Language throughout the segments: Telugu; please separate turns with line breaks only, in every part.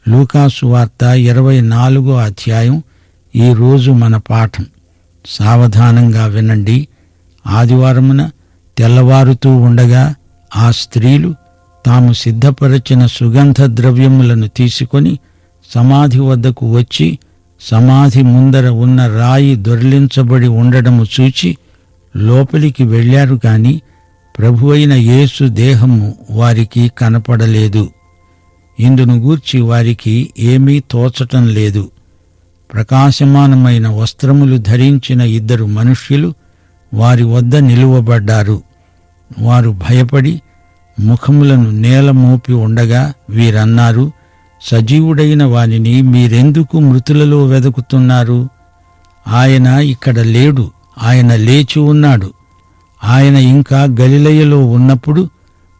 లూకా సువార్త 24వ అధ్యాయం ఈరోజు మన పాఠం. సావధానంగా వినండి. ఆదివారమున తెల్లవారుతూ ఉండగా ఆ స్త్రీలు తాము సిద్ధపరచిన సుగంధ ద్రవ్యములను తీసుకొని సమాధి వద్దకు వచ్చి సమాధి ముందర ఉన్న రాయి దొర్లించబడి ఉండడము చూచి లోపలికి వెళ్ళారు గాని ప్రభువైన యేసు దేహము వారికి కనపడలేదు. ఇందును గూర్చి వారికి ఏమీ తోచటం లేదు. ప్రకాశమానమైన వస్త్రములు ధరించిన 2 మనుష్యులు వారి వద్ద నిలువబడ్డారు. వారు భయపడి ముఖములను నేల మోపి ఉండగా వీరన్నారు, సజీవుడైన వానిని మీరెందుకు మృతులలో వెదుకుతున్నారు? ఆయన ఇక్కడ లేడు, ఆయన లేచి ఉన్నాడు. ఆయన ఇంకా గలిలయలో ఉన్నప్పుడు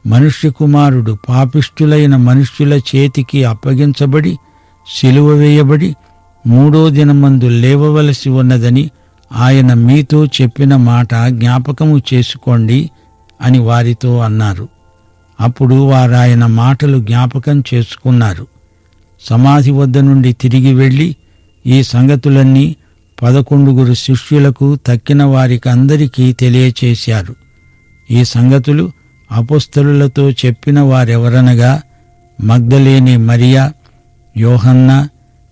మనుష్య కుమారుడు పాపిష్ఠులైన మనుష్యుల చేతికి అప్పగించబడి సిలువ వేయబడి 3వ దినమందు లేవవలసి ఉన్నదని ఆయన మీతో చెప్పిన మాట జ్ఞాపకము చేసుకోండి అని వారితో అన్నారు. అప్పుడు వారాయన మాటలు జ్ఞాపకం చేసుకున్నారు. సమాధి వద్ద నుండి తిరిగి వెళ్ళి ఈ సంగతులన్నీ 11 శిష్యులకు తక్కిన వారికి అందరికీ తెలియచేశారు. ఈ సంగతులు అపొస్తలులతో చెప్పిన వారెవరనగా మగ్దలేనే మరియా, యోహన్న,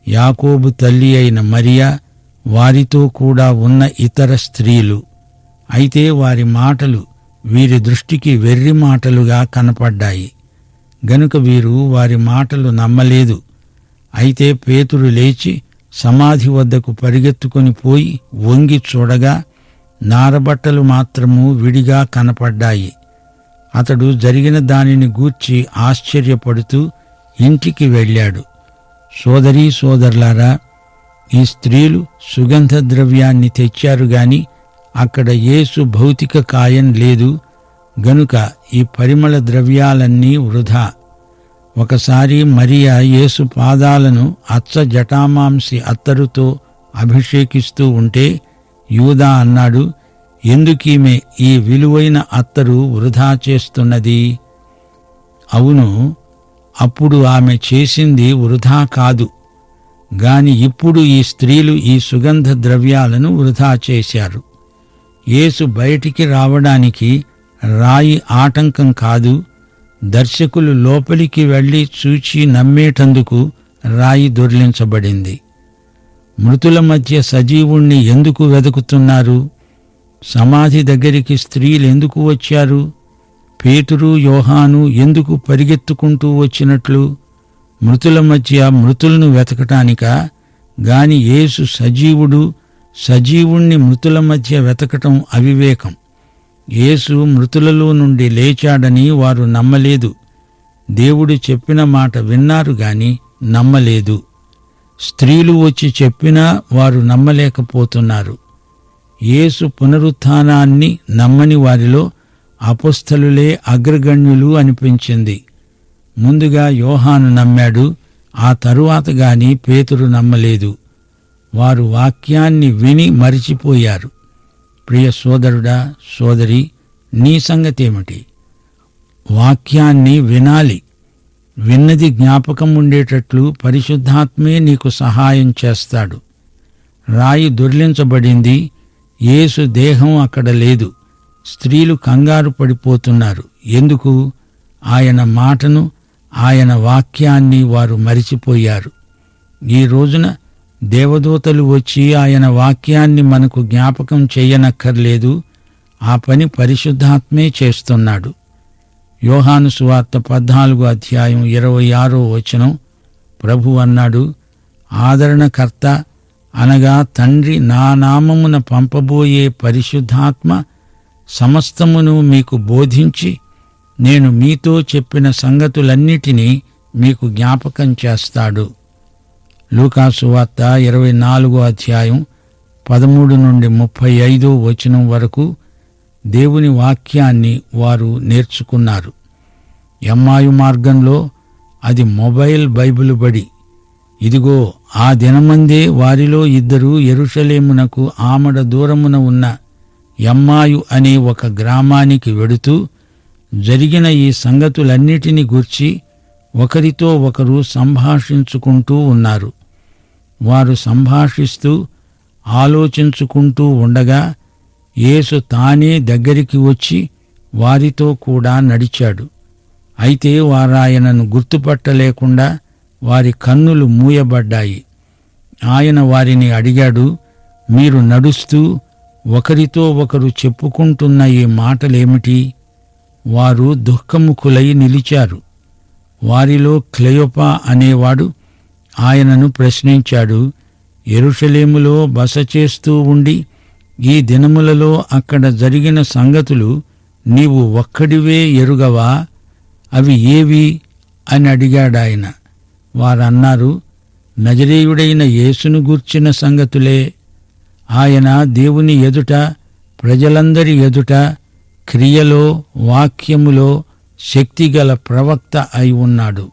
యాకోబు తల్లి అయిన మరియా, వారితో కూడా ఉన్న ఇతర స్త్రీలు. అయితే వారి మాటలు వీరి దృష్టికి వెర్రి మాటలుగా కనపడ్డాయి గనుక వీరు వారి మాటలు నమ్మలేదు. అయితే పేతురు లేచి సమాధి వద్దకు పరిగెత్తుకొని పోయి వంగి చూడగా నారబట్టలు మాత్రము విడిగా కనపడ్డాయి. అతడు జరిగిన దానిని గూర్చి ఆశ్చర్యపడుతూ ఇంటికి వెళ్ళాడు. సోదరీ సోదరులారా, ఈ స్త్రీలు సుగంధ ద్రవ్యాన్ని తెచ్చారు గాని అక్కడ యేసు భౌతిక కాయం లేదు గనుక ఈ పరిమళ ద్రవ్యాలన్నీ వృధా. ఒకసారి మరియా యేసు పాదాలను అచ్చ జటామాంసి అత్తరుతో అభిషేకిస్తూ ఉంటే యూదా అన్నాడు, ఎందుకీమె ఈ విలువైన అత్తరు వృధా చేస్తున్నది? అవును, అప్పుడు ఆమె చేసింది వృధా కాదు గాని ఇప్పుడు ఈ స్త్రీలు ఈ సుగంధ ద్రవ్యాలను వృధా చేశారు. యేసు బయటికి రావడానికి రాయి ఆటంకం కాదు, దర్శకులు లోపలికి వెళ్లి చూచి నమ్మేటందుకు రాయి దొర్లించబడింది. మృతుల మధ్య సజీవుణ్ణి ఎందుకు వెదుకుతున్నారు? సమాధి దగ్గరికి స్త్రీలెందుకు వచ్చారు? పేతురు, యోహాను ఎందుకు పరిగెత్తుకుంటూ వచ్చినట్లు? మృతుల మధ్య మృతులను వెతకటానికా గాని యేసు సజీవుడు, సజీవుణ్ణి మృతుల మధ్య వెతకటం అవివేకం. యేసు మృతులలో నుండి లేచాడని వారు నమ్మలేదు. దేవుడు చెప్పిన మాట విన్నారు గాని నమ్మలేదు. స్త్రీలు వచ్చి చెప్పినా వారు నమ్మలేకపోతున్నారు. యేసు పునరుత్థానాన్ని నమ్మని వారిలో అపొస్తలులే అగ్రగణ్యులు అనిపించింది. ముందుగా యోహాను నమ్మాడు, ఆ తరువాత గాని పేతురు నమ్మలేదు. వారు వాక్యాన్ని విని మరిచిపోయారు. ప్రియ సోదరుడా, సోదరి, నీ సంగతేమిటి? వాక్యాన్ని వినాలి. విన్నది జ్ఞాపకం ఉండేటట్లు పరిశుద్ధాత్మే నీకు సహాయం చేస్తాడు. రాయి దొర్లించబడింది, యేసు దేహం అక్కడ లేదు. స్త్రీలు కంగారు పడిపోతున్నారు. ఎందుకు? ఆయన మాటను, ఆయన వాక్యాన్ని వారు మరిచిపోయారు. ఈ రోజున దేవదూతలు వచ్చి ఆయన వాక్యాన్ని మనకు జ్ఞాపకం చెయ్యనక్కర్లేదు. ఆ పని పరిశుద్ధాత్మే చేస్తున్నాడు. యోహాను సువార్త 14వ అధ్యాయం 26వ వచనం ప్రభు అన్నాడు, ఆదరణకర్త అనగా తండ్రి నా నామమున పంపబోయే పరిశుద్ధాత్మ సమస్తమును మీకు బోధించి నేను మీతో చెప్పిన సంగతులన్నిటినీ మీకు జ్ఞాపకం చేస్తాడు. లూకా సువార్త 24వ అధ్యాయం 13 నుండి 35వ వచనం వరకు దేవుని వాక్యాన్ని వారు నేర్చుకున్నారు. ఎమ్మాయు మార్గంలో అది మొబైల్ బైబిలు బడి. ఇదిగో ఆ దినమందే వారిలో 2 యెరూషలేమునకు ఆమడ దూరమున ఉన్న ఎమ్మాయు అనే ఒక గ్రామానికి వెడుతూ జరిగిన ఈ సంగతులన్నిటిని గూర్చి ఒకరితో ఒకరు సంభాషించుకుంటూ ఉన్నారు. వారు సంభాషిస్తూ ఆలోచించుకుంటూ ఉండగా యేసు తానే దగ్గరికి వచ్చి వారితో కూడా నడిచాడు. అయితే వారాయనను గుర్తుపట్టలేకుండా వారి కన్నులు మూయబడ్డాయి. ఆయన వారిని అడిగాడు, మీరు నడుస్తూ ఒకరితో ఒకరు చెప్పుకుంటున్న ఈ మాటలేమిటి? వారు దుఃఖముఖులై నిలిచారు. వారిలో క్లెయోపా అనేవాడు ఆయనను ప్రశ్నించాడు, యెరూషలేములో బస చేస్తూ ఉండి ఈ దినములలో అక్కడ జరిగిన సంగతులు నీవు ఒక్కడివే ఎరుగవా? అవి ఏవి అని అడిగాడాయన. వారన్నారు, నజరేయుడైన యేసును గూర్చిన సంగతులే. ఆయన దేవుని ఎదుట, ప్రజలందరి ఎదుట క్రియలో వాక్యములో శక్తిగల ప్రవక్త అయి ఉన్నాడు.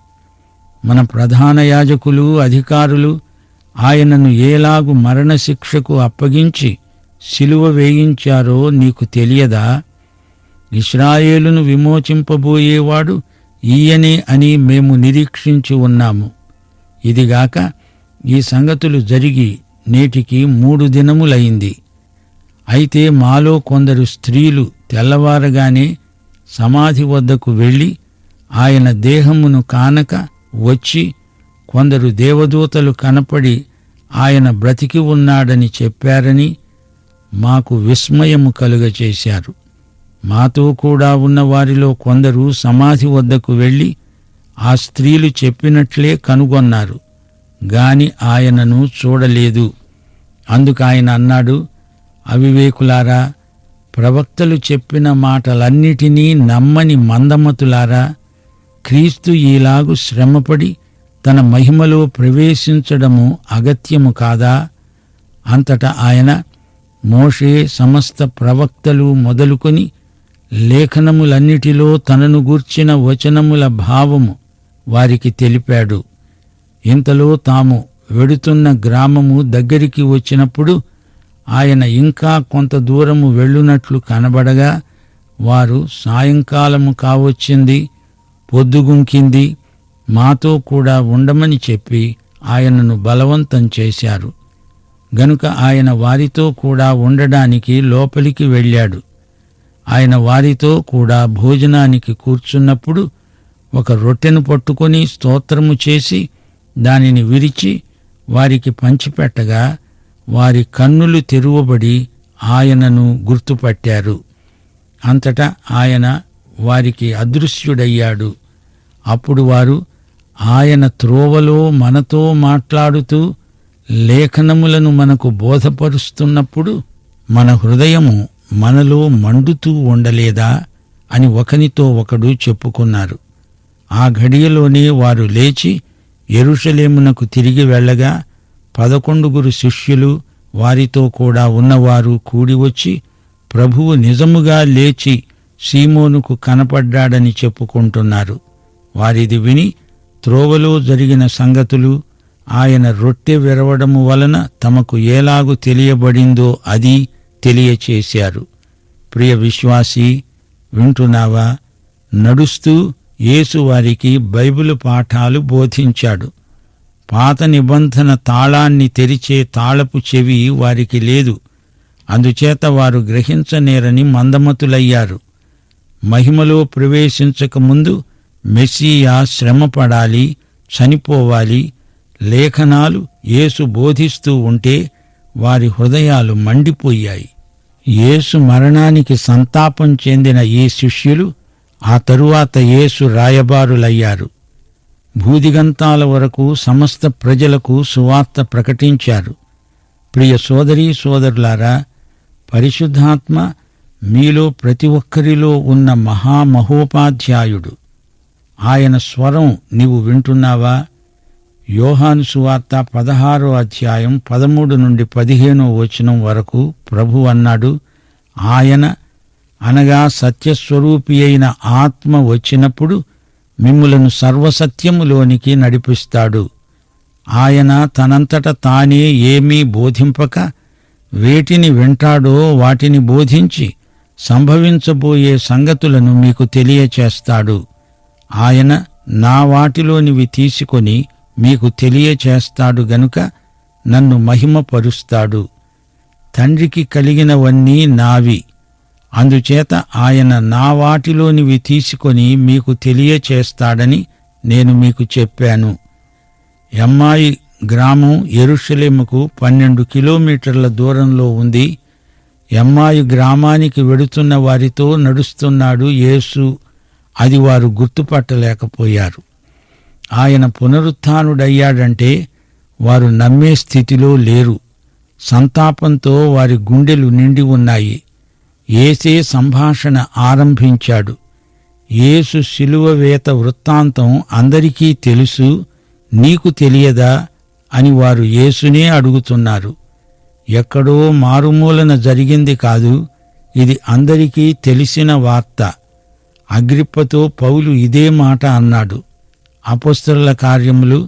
మన ప్రధాన యాజకులు, అధికారులు ఆయనను ఏలాగు మరణశిక్షకు అప్పగించి సిలువ వేయించారో నీకు తెలియదా? ఇశ్రాయేలును విమోచింపబోయేవాడు ఈయనే అని మేము నిరీక్షించి ఉన్నాము. ఇదిగాక ఈ సంగతులు జరిగి నేటికి 3 దినములైంది. అయితే మాలో కొందరు స్త్రీలు తెల్లవారగానే సమాధి వద్దకు వెళ్ళి ఆయన దేహమును కానక వచ్చి కొందరు దేవదూతలు కనపడి ఆయన బ్రతికి ఉన్నాడని చెప్పారని మాకు విస్మయము కలుగచేశారు. మాతో కూడా ఉన్న వారిలో కొందరు సమాధి వద్దకు వెళ్ళి ఆ స్త్రీలు చెప్పినట్లే కనుగొన్నారు గాని ఆయనను చూడలేదు. అందుకాయన అన్నాడు, అవివేకులారా, ప్రవక్తలు చెప్పిన మాటలన్నిటినీ నమ్మని మందమతులారా, క్రీస్తు ఈలాగు శ్రమపడి తన మహిమలో ప్రవేశించడము అగత్యము కాదా? అంతటా ఆయన మోషే సమస్త ప్రవక్తలు మొదలుకొని లేఖనములన్నిటిలో తనను గూర్చిన వచనముల భావము వారికి తెలిపాడు. ఇంతలో తాము వెడుతున్న గ్రామము దగ్గరికి వచ్చినప్పుడు ఆయన ఇంకా కొంత దూరము వెళ్ళునట్లు కనబడగా వారు సాయంకాలము కావచ్చింది, పొద్దుగుంకింది, మాతో కూడా ఉండమని చెప్పి ఆయనను బలవంతం చేశారు. గనుక ఆయన వారితో కూడా ఉండడానికి లోపలికి వెళ్ళాడు. ఆయన వారితో కూడా భోజనానికి కూర్చున్నప్పుడు ఒక రొట్టెను పట్టుకొని స్తోత్రము చేసి దానిని విరిచి వారికి పంచిపెట్టగా వారి కన్నులు తెరువబడి ఆయనను గుర్తుపట్టారు. అంతటా ఆయన వారికి అదృశ్యుడయ్యాడు. అప్పుడు వారు ఆయన త్రోవలో మనతో మాట్లాడుతూ లేఖనములను మనకు బోధపరుస్తున్నప్పుడు మన హృదయము మనలో మండుతూ ఉండలేదా అని ఒకనితో ఒకడు చెప్పుకున్నారు. ఆ ఘడియలోనే వారు లేచి యెరూషలేమునకు తిరిగి వెళ్ళగా 11 శిష్యులు వారితో కూడా ఉన్నవారు కూడివచ్చి ప్రభువు నిజముగా లేచి సీమోనుకు కనపడ్డాడని చెప్పుకుంటున్నారు. వారిది విని త్రోవలో జరిగిన సంగతులు, ఆయన రొట్టె విరవడము వలన తమకు ఏలాగు తెలియబడిందో అది తెలియచేశారు. ప్రియ విశ్వాసీ, వింటున్నావా? నడుస్తూ యేసు వారికి బైబిలు పాఠాలు బోధించాడు. పాత నిబంధన తాళాన్ని తెరిచే తాళపు చెవి వారికి లేదు. అందుచేత వారు గ్రహించనేరని మందమతులయ్యారు. మహిమలో ప్రవేశించకముందు మెస్సీయా శ్రమపడాలి, చనిపోవాలి. లేఖనాలు యేసు బోధిస్తూ ఉంటే వారి హృదయాలు మండిపోయాయి. యేసు మరణానికి సంతాపం చెందిన ఈ శిష్యులు ఆ తరువాత యేసు రాయబారులయ్యారు. భూదిగంతాల వరకు సమస్త ప్రజలకు సువార్త ప్రకటించారు. ప్రియ సోదరీ సోదరులారా, పరిశుద్ధాత్మ మీలో ప్రతి ఒక్కరిలో ఉన్న మహామహోపాధ్యాయుడు. ఆయన స్వరం నీవు వింటున్నావా? యోహాను సువార్త 16వ అధ్యాయం 13 నుండి 15వ వచనం వరకు ప్రభు అన్నాడు, ఆయన అనగా సత్యస్వరూపి అయిన ఆత్మ వచ్చినప్పుడు మిమ్ములను సర్వసత్యములోనికి నడిపిస్తాడు. ఆయన తనంతట తానే ఏమీ బోధింపక వేటిని వింటాడో వాటిని బోధించి సంభవించబోయే సంగతులను మీకు తెలియచేస్తాడు. ఆయన నా వాటిలోనివి తీసుకొని మీకు తెలియచేస్తాడు గనుక నన్ను మహిమపరుస్తాడు. తండ్రికి కలిగినవన్నీ నావి, అందుచేత ఆయన నా వాటిలోనివి తీసుకొని మీకు తెలియచేస్తాడని నేను మీకు చెప్పాను. ఎమ్మాయి గ్రామం యెరూషలేముకు 12 కిలోమీటర్ల దూరంలో ఉంది. ఎమ్మాయి గ్రామానికి వెడుతున్న వారితో నడుస్తున్నాడు యేసు. అది వారు గుర్తుపట్టలేకపోయారు. ఆయన పునరుత్థానుడయ్యాడంటే వారు నమ్మే స్థితిలో లేరు. సంతాపంతో వారి గుండెలు నిండి ఉన్నాయి. యేసే సంభాషణ ఆరంభించాడు. యేసు శిలువ వేత వృత్తాంతం అందరికీ తెలుసు, నీకు తెలియదా అని వారు యేసునే అడుగుతున్నారు. ఎక్కడో మారుమూలన జరిగింది కాదు, ఇది అందరికీ తెలిసిన వార్త. అగ్రిప్పతో పౌలు ఇదే మాట అన్నాడు. అపొస్తలుల కార్యములు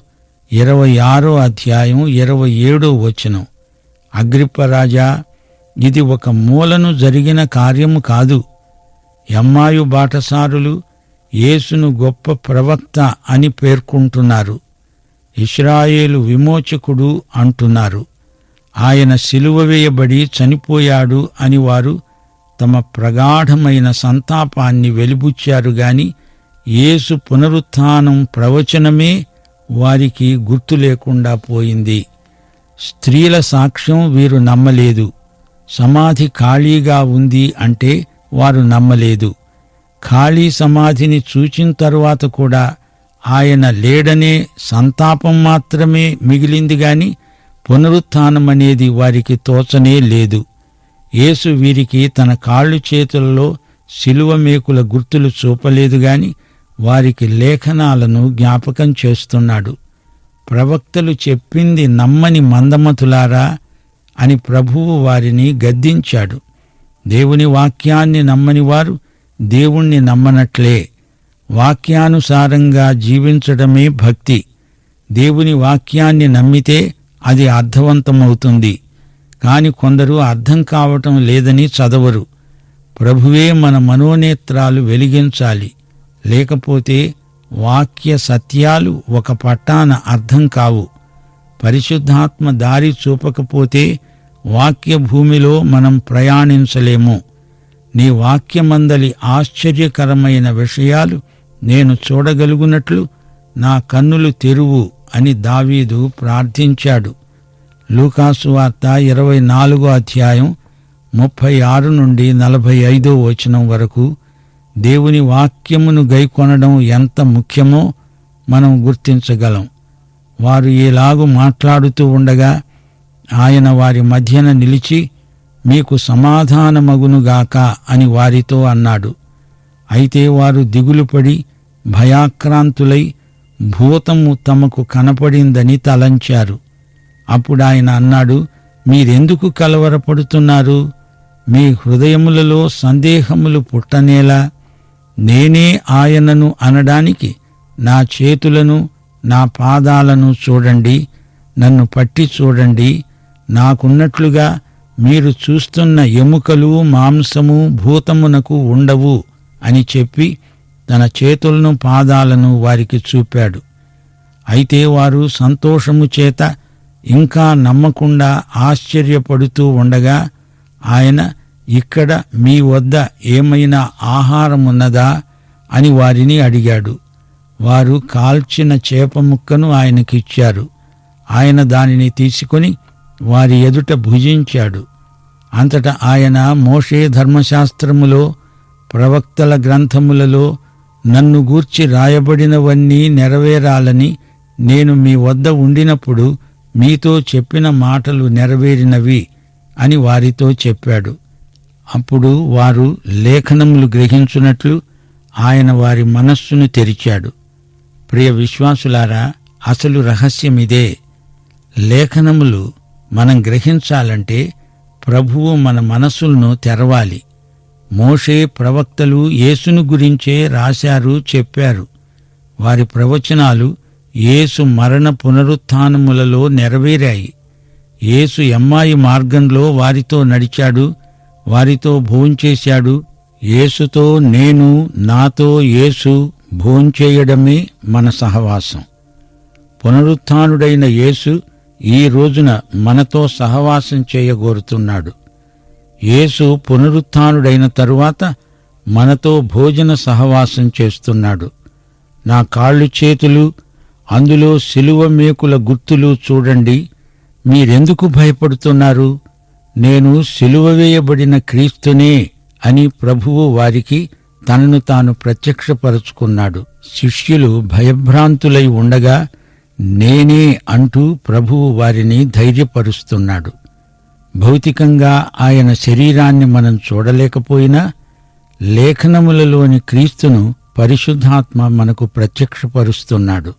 26వ అధ్యాయం 27వ వచనం. అగ్రిప్పరాజా, ఇది ఒక మూలను జరిగిన కార్యము కాదు. ఎమ్మాయు బాటసారులు యేసును గొప్ప ప్రవక్త అని పేర్కొంటున్నారు. ఇశ్రాయేలు విమోచకుడు అంటున్నారు. ఆయన సిలువ వేయబడి చనిపోయాడు అని వారు తమ ప్రగాఢమైన సంతాపాన్ని వెలిబుచ్చారు గాని యేసు పునరుత్థానం ప్రవచనమే వారికి గుర్తు లేకుండా పోయింది. స్త్రీల సాక్ష్యం వీరు నమ్మలేదు. సమాధి ఖాళీగా ఉంది అంటే వారు నమ్మలేదు. ఖాళీ సమాధిని చూచిన తరువాత కూడా ఆయన లేడనే సంతాపం మాత్రమే మిగిలింది గాని పునరుత్థానమనేది వారికి తోచనే లేదు. యేసు వీరికి తన కాళ్ళు చేతులలో శిలువ మేకుల గుర్తులు చూపలేదు గాని వారికి లేఖనాలను జ్ఞాపకం చేస్తున్నాడు. ప్రవక్తలు చెప్పింది నమ్మని మందమతులారా అని ప్రభువు వారిని గద్దించాడు. దేవుని వాక్యాన్ని నమ్మని వారు దేవుణ్ణి నమ్మనట్లే. వాక్యానుసారంగా జీవించడమే భక్తి. దేవుని వాక్యాన్ని నమ్మితే అది అర్థవంతమవుతుంది. కాని కొందరు అర్థం కావటం లేదని చదవరు. ప్రభువే మన మనోనేత్రాలు వెలిగించాలి. లేకపోతే వాక్య సత్యాలు ఒక పట్టాన అర్థం కావు. పరిశుద్ధాత్మ దారి చూపకపోతే వాక్య భూమిలో మనం ప్రయాణించలేము. నీ వాక్యమందలి ఆశ్చర్యకరమైన విషయాలు నేను చూడగలుగునట్లు నా కన్నులు తెరువు అని దావీదు ప్రార్థించాడు. లూకాసు వార్త 24వ అధ్యాయం 36 నుండి 45వ వచనం వరకు దేవుని వాక్యమును గైకొనడం ఎంత ముఖ్యమో మనం గుర్తించగలం. వారు ఈలాగు మాట్లాడుతూ ఉండగా ఆయన వారి మధ్యన నిలిచి, మీకు సమాధానమగునుగాక అని వారితో అన్నాడు. అయితే వారు దిగులుపడి భయాక్రాంతులై భూతము తమకు కనపడిందని తలంచారు. అప్పుడాయన అన్నాడు, మీరెందుకు కలవరపడుతున్నారు? మీ హృదయములలో సందేహములు పుట్టనేలా? నేనే ఆయనను అనడానికి నా చేతులను నా పాదాలను చూడండి, నన్ను పట్టి చూడండి. నాకున్నట్లుగా మీరు చూస్తున్న ఎముకలు మాంసము భూతమునకు ఉండవు అని చెప్పి తన చేతులను పాదాలను వారికి చూపాడు. అయితే వారు సంతోషము చేత ఇంకా నమ్మకుండా ఆశ్చర్యపడుతూ ఉండగా ఆయన, ఇక్కడ మీ వద్ద ఏమైనా ఆహారమున్నదా అని వారిని అడిగాడు. వారు కాల్చిన చేప ముక్కను ఆయనకిచ్చారు. ఆయన దానిని తీసుకొని వారి ఎదుట భుజించాడు. అంతటా ఆయన, మోషే ధర్మశాస్త్రములో ప్రవక్తల గ్రంథములలో నన్ను గూర్చి రాయబడినవన్నీ నెరవేరాలని నేను మీ వద్ద ఉండినప్పుడు మీతో చెప్పిన మాటలు నెరవేరినవి అని వారితో చెప్పాడు. అప్పుడు వారు లేఖనములు గ్రహించున్నట్లు ఆయన వారి మనస్సును తెరిచాడు. ప్రియ విశ్వాసులారా, అసలు రహస్యమిదే. లేఖనములు మనం గ్రహించాలంటే ప్రభువు మన మనస్సులను తెరవాలి. మోషే ప్రవక్తలు యేసును గురించే రాశారు, చెప్పారు. వారి ప్రవచనాలు యేసు మరణ పునరుత్థానములలో నెరవేరాయి. యేసు ఎమ్మాయి మార్గంలో వారితో నడిచాడు, వారితో భోంచేశాడు. యేసుతో నేను, నాతో యేసు భోంచేయడమే మన సహవాసం. పునరుత్థానుడైన యేసు ఈ రోజున మనతో సహవాసం చేయగోరుతున్నాడు. యేసు పునరుత్థానుడైన తరువాత మనతో భోజన సహవాసం చేస్తున్నాడు. నా కాళ్ళు చేతులు, అందులో శిలువ మేకుల గుర్తులు చూడండి, మీరెందుకు భయపడుతున్నారు? నేను శిలువ వేయబడిన క్రీస్తునే అని ప్రభువు వారికి తనను తాను ప్రత్యక్షపరుచుకున్నాడు. శిష్యులు భయభ్రాంతులై ఉండగా నేనే అంటూ ప్రభువు వారిని ధైర్యపరుస్తున్నాడు. భౌతికంగా ఆయన శరీరాన్ని మనం చూడలేకపోయినా లేఖనములలోని క్రీస్తును పరిశుద్ధాత్మ మనకు ప్రత్యక్షపరుస్తున్నాడు.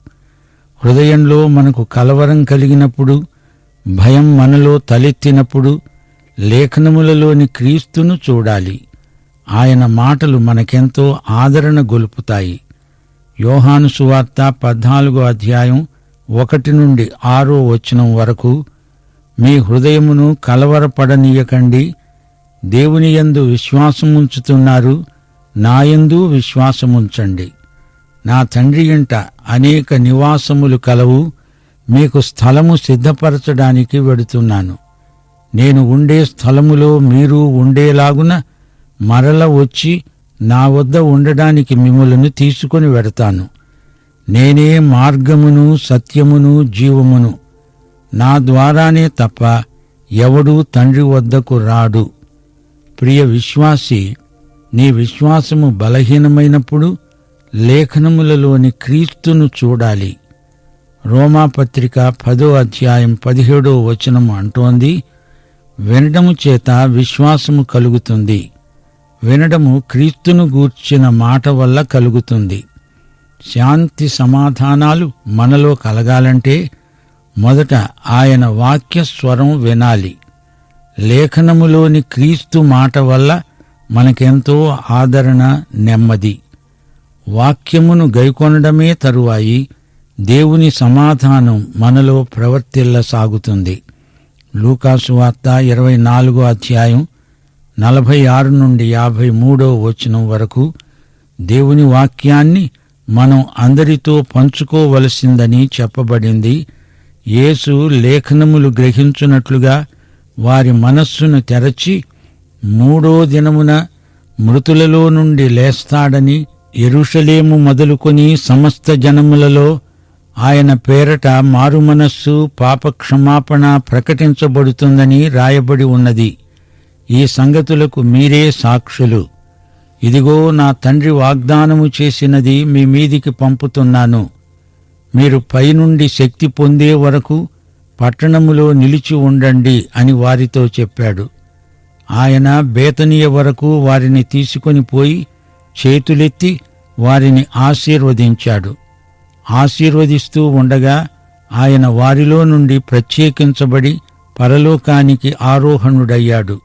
హృదయంలో మనకు కలవరం కలిగినప్పుడు, భయం మనలో తలెత్తినప్పుడు లేఖనములలోని క్రీస్తును చూడాలి. ఆయన మాటలు మనకెంతో ఆదరణ గొలుపుతాయి. యోహాను సువార్త 14వ అధ్యాయం 1-6 వరకు, మీ హృదయమును కలవరపడనీయకండి, దేవునియందు విశ్వాసముంచుతున్నారు, నాయందు విశ్వాసముంచండి. నా తండ్రి ఇంట అనేక నివాసములు కలవు, మీకు స్థలము సిద్ధపరచడానికి వెడుతున్నాను. నేను ఉండే స్థలములో మీరు ఉండేలాగున మరల వచ్చి నా వద్ద ఉండడానికి మిమ్ములను తీసుకొని వెడతాను. నేనే మార్గమును, సత్యమును, జీవమును. నా ద్వారానే తప్ప ఎవడూ తండ్రి వద్దకు రాడు. ప్రియ విశ్వాసి, నీ విశ్వాసము బలహీనమైనప్పుడు లేఖనములలోని క్రీస్తును చూడాలి. రోమాపత్రిక 10వ అధ్యాయం 17వ వచనం అంటోంది, వినడము చేత విశ్వాసము కలుగుతుంది, వినడము క్రీస్తును గూర్చిన మాట వల్ల కలుగుతుంది. శాంతి సమాధానాలు మనలో కలగాలంటే మొదట ఆయన వాక్య స్వరం వినాలి. లేఖనములోని క్రీస్తు మాట వల్ల మనకెంతో ఆదరణ, నెమ్మది. వాక్యమును గైకొనడమే తరువాయి దేవుని సమాధానం మనలో ప్రవర్తిల్లసాగుతుంది. లూకాసు వార్త 24వ అధ్యాయం 46-53 వరకు దేవుని వాక్యాన్ని మనం అందరితో పంచుకోవలసిందని చెప్పబడింది. యేసు లేఖనములు గ్రహించున్నట్లుగా వారి మనస్సును తెరచి 3వ దినమున మృతులలో నుండి లేస్తాడని, యెరూషలేము మొదలుకొని సమస్త జనములలో ఆయన పేరట మారుమనస్సు, పాపక్షమాపణ ప్రకటించబడుతుందని రాయబడి ఉన్నది. ఈ సంగతులకు మీరే సాక్షులు. ఇదిగో, నా తండ్రి వాగ్దానము చేసినది మీ మీదికి పంపుతున్నాను. మీరు పైనుండి శక్తి పొందే వరకు పట్టణములో నిలిచి ఉండండి అని వారితో చెప్పాడు. ఆయన బేతనీయ వరకు వారిని తీసుకొని పోయి చేతులెత్తి వారిని ఆశీర్వదించాడు. ఆశీర్వదిస్తూ ఉండగా ఆయన వారిలో నుండి ప్రత్యేకించబడి పరలోకానికి ఆరోహణుడయ్యాడు.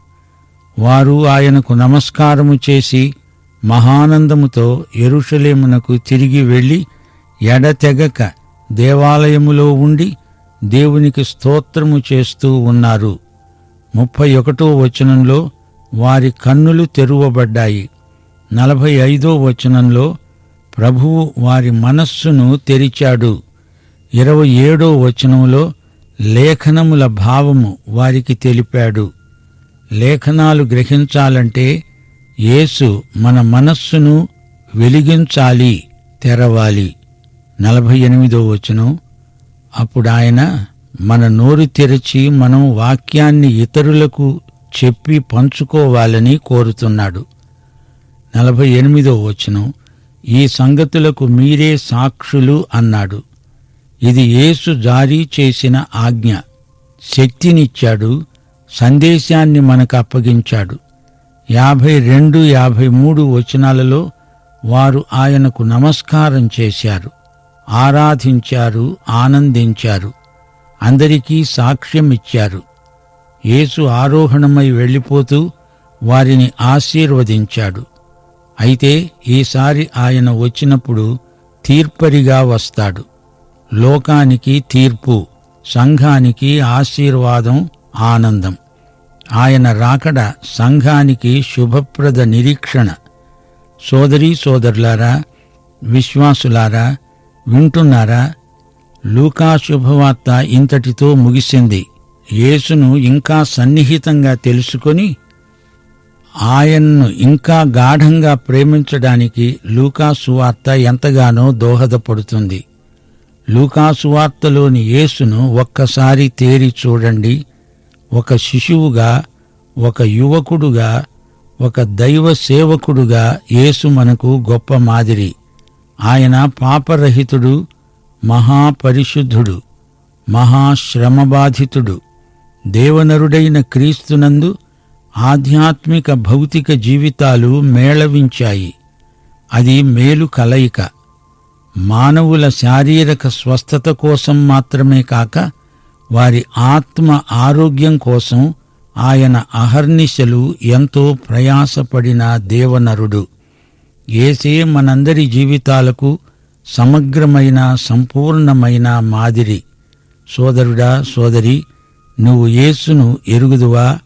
వారు ఆయనకు నమస్కారము చేసి మహానందముతో యెరూషలేమునకు తిరిగి వెళ్లి ఎడతెగక దేవాలయములో ఉండి దేవునికి స్తోత్రము చేస్తూ ఉన్నారు. 31వ వచనంలో వారి కన్నులు తెరువబడ్డాయి. 45వ వచనంలో ప్రభువు వారి మనస్సును తెరిచాడు. 27వ వచనంలో లేఖనముల భావము వారికి తెలిపాడు. లేఖనాలు గ్రహించాలంటే యేసు మన మనస్సును వెలిగించాలి, తెరవాలి. 48వ వచనం, అప్పుడాయన మన నోరు తెరచి మనం వాక్యాన్ని ఇతరులకు చెప్పి పంచుకోవాలని కోరుతున్నాడు. 48వ వచనం, ఈ సంగతులకు మీరే సాక్షులు అన్నాడు. ఇది యేసు జారీ చేసిన ఆజ్ఞ. శక్తినిచ్చాడు, సందేశాన్ని మనకు అప్పగించాడు. 52, 53 వచనాలలో వారు ఆయనకు నమస్కారం చేశారు, ఆరాధించారు, ఆనందించారు, అందరికీ సాక్ష్యమిచ్చారు. యేసు ఆరోహణమై వెళ్ళిపోతూ వారిని ఆశీర్వదించాడు. అయితే ఈసారి ఆయన వచ్చినప్పుడు తీర్పరిగా వస్తాడు. లోకానికి తీర్పు, సంఘానికి ఆశీర్వాదం, ఆనందం. ఆయన రాకడ సంఘానికి శుభప్రద నిరీక్షణ. సోదరీ సోదరులారా, విశ్వాసులారా, వింటున్నారా? లూకా శుభవార్త ఇంతటితో ముగిసింది. యేసును ఇంకా సన్నిహితంగా తెలుసుకొని ఆయన్ను ఇంకా గాఢంగా ప్రేమించడానికి లూకా సువార్త ఎంతగానో దోహదపడుతుంది. లూకా సువార్తలోని యేసును ఒక్కసారి తేరి చూడండి. ఒక శిశువుగా, ఒక యువకుడుగా, ఒక దైవ సేవకుడుగా యేసు మనకు గొప్ప మాదిరి. ఆయన పాపరహితుడు, మహాపరిశుద్ధుడు, మహాశ్రమబాధితుడు. దేవనరుడైన క్రీస్తునందు ఆధ్యాత్మిక భౌతిక జీవితాలు మేళవించాయి. అది మేలు కలయిక. మానవుల శారీరక స్వస్థత కోసం మాత్రమే కాక వారి ఆత్మ ఆరోగ్యం కోసం ఆయన అహర్నిశలు ఎంతో ప్రయాసపడిన దేవనరుడు. యేసే మనందరి జీవితాలకు సమగ్రమైన, సంపూర్ణమైన మాదిరి. సోదరుడా, సోదరి, నువ్వు యేసును ఎరుగుదువా?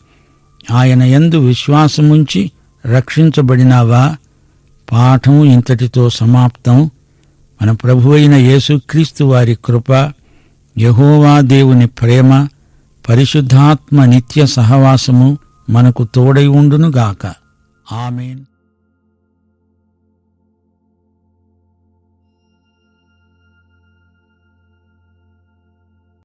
ఆయన యందు విశ్వాసముంచి రక్షించబడినావా? పాఠం ఇంతటితో సమాప్తం. మన ప్రభువైన యేసుక్రీస్తు వారి కృప, యెహోవా దేవుని ప్రేమ, పరిశుద్ధాత్మ నిత్య సహవాసము మనకు తోడై ఉండునుగాక. ఆమేన్.